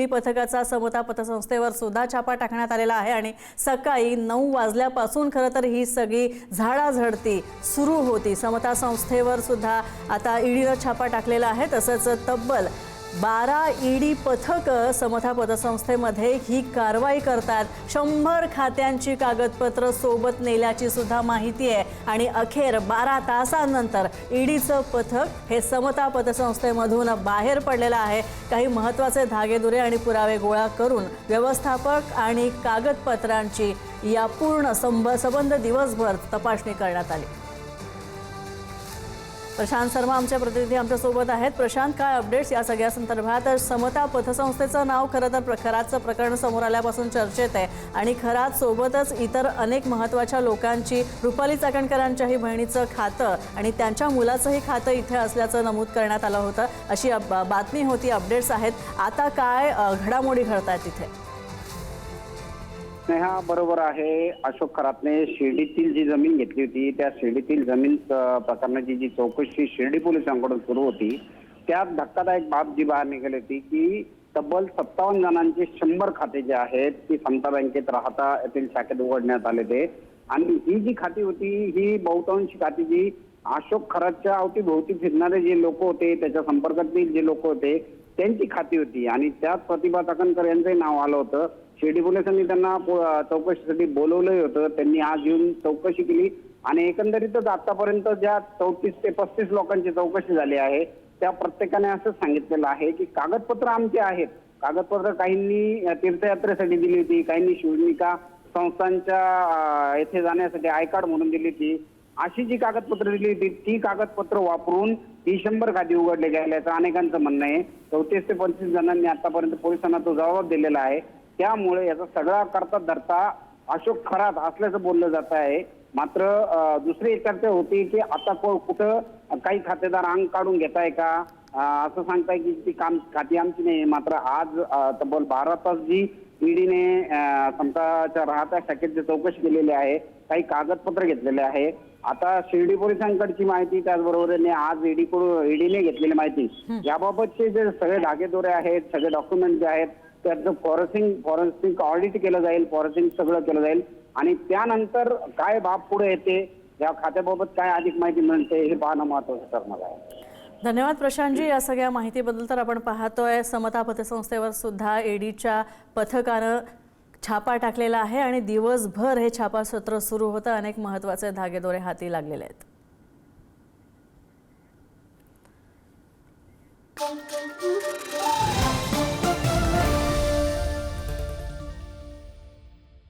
ED पथकाचा समता पतसंस्थेवर सुद्धा छापा टाकण्यात आलेला आहे आणि सकाळी 9 वाजल्यापासून खरं तर ही सगळी झाडाझडती सुरू होती। समता संस्थेवर सुद्धा आता ईडीने छापा टाकलेला आहे। तसंच तब्बल 12 ईडी पथक समता पतसंस्थेमध्ये ही कारवाई करतात। 100 खात्यांची कागदपत्र सोबत नेल्याची सुद्धा माहिती आहे आणि अखेर 12 तासांनंतर ईडीचं पथक हे समता पतसंस्थेमधून बाहेर पडलेलं आहे। काही महत्त्वाचे धागेदुरे आणि पुरावे गोळा करून व्यवस्थापक आणि कागदपत्रांची या पूर्ण संबंध दिवसभर तपासणी करण्यात आली। प्रशांत शर्मा आमचे प्रतिनिधी आमच्या सोबत आहेत। प्रशांत, काय अपडेट्स या सगळ्या संदर्भात? समता पतसंस्थेचं नाव खरं तर खरातचं प्रकरण समोर आल्यापासून चर्चेत आहे आणि खरात सोबतच इतर अनेक महत्त्वाच्या लोकांची, रुपाली चाकणकरांच्याही बहिणीचं खातं आणि त्यांच्या मुलाचंही खातं इथे असल्याचं नमूद करण्यात आलं होतं, अशी बातमी होती। अपडेट्स आहेत, आता काय घडामोडी घडतायत तिथे? स्नेहा, बरोबर आहे। अशोक खरातने शिर्डीतील जी जमीन घेतली होती त्या शिर्डीतील जमीन प्रकरणाची जी चौकशी शिर्डी पोलिसांकडून सुरू होती त्यात धक्कादायक बाब जी बाहेर निघाली होती की तब्बल 57 जणांचे 100 खाते जे आहेत ती समता बँकेत राहता येथील शाखेत उघडण्यात आले ते आणि ही जी खाती होती ही बहुतांशी खाती जी अशोक खरातच्या अवतीभोवती फिरणारे जे लोक होते, त्याच्या संपर्कातील जे लोक होते त्यांची खाती होती आणि त्यात प्रतिभा चाकणकर यांचंही नाव आलं होतं। शिर्डी पोलिसांनी त्यांना चौकशीसाठी बोलवलंही होतं। त्यांनी आज येऊन चौकशी केली आणि एकंदरीतच आतापर्यंत ज्या 34 ते 35 लोकांची चौकशी झाली आहे त्या प्रत्येकाने असं सांगितलेलं आहे की कागदपत्र आमचे आहेत। कागदपत्र काहींनी तीर्थयात्रेसाठी दिली होती, काहींनी शिवनिका संस्थांच्या येथे जाण्यासाठी आय कार्ड म्हणून दिली होती। अशी जी कागदपत्र दिली होती ती कागदपत्र वापरून 100 खाती उघडले गेल्याचं अनेकांचं म्हणणं आहे। 34 ते 35 जणांनी आतापर्यंत पोलिसांना तो जबाब दिलेला आहे। त्यामुळे याचा सगळा करता धरता अशोक खरात असल्याचं बोललं जात आहे। मात्र दुसरी एक चर्चा होती की आता कुठं काही खातेदार अंग काढून घेताय का, असं सांगताय की ती खाती आमची नाही। मात्र आज तब्बल 12 तास जी ईडीने समताच्या राहत्या शाखेची चौकशी केलेली आहे, काही कागदपत्र घेतलेले आहे। आता शिर्डी पोलिसांकडची माहिती त्याचबरोबर आज ईडीने घेतलेली माहिती याबाबतचे जे सगळे धागेदोरे आहेत, सगळे डॉक्युमेंट जे आहेत त्याचं फॉरेन्सिक ऑडिट केलं जाईल, फॉरेन्सिक सगळं केलं जाईल आणि त्यानंतर काय बाब पुढे येते, या खात्याबाबत काय अधिक माहिती मिळते हे पाहणं महत्त्वाचं ठरणार आहे। धन्यवाद प्रशांतजी या सगळ्या माहितीबद्दल। तर आपण पाहतोय समता पतसंस्थेवर सुद्धा ईडीच्या पथकानं छापा टाकलेला आहे आणि दिवसभर हे छापासत्र सुरू होतं। अनेक महत्त्वाचे धागेदोरे हाती लागलेले आहेत।